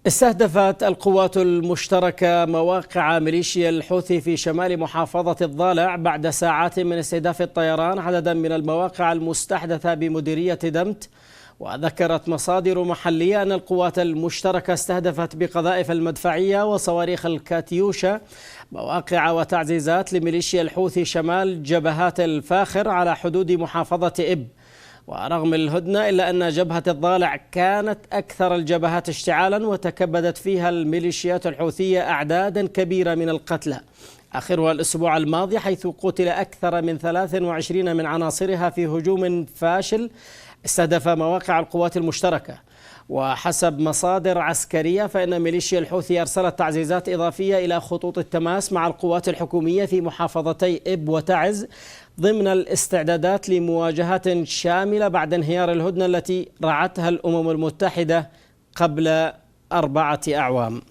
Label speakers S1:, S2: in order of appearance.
S1: استهدفت القوات المشتركة مواقع ميليشيا الحوثي في شمال محافظة الضالع بعد ساعات من استهداف الطيران عددا من المواقع المستحدثة بمديرية دمت. وذكرت مصادر محلية أن القوات المشتركة استهدفت بقذائف المدفعية وصواريخ الكاتيوشا مواقع وتعزيزات لميليشيا الحوثي شمال جبهات الفاخر على حدود محافظة إب. ورغم الهدنة إلا أن جبهة الضالع كانت أكثر الجبهات اشتعالا وتكبدت فيها الميليشيات الحوثية أعدادا كبيرة من القتلى، آخرها الأسبوع الماضي حيث قتل أكثر من 23 من عناصرها في هجوم فاشل استهدف مواقع القوات المشتركة. وحسب مصادر عسكرية فإن ميليشيا الحوثي أرسلت تعزيزات إضافية إلى خطوط التماس مع القوات الحكومية في محافظتي إب وتعز ضمن الاستعدادات لمواجهات شاملة بعد انهيار الهدنة التي رعتها الأمم المتحدة قبل 4 أعوام.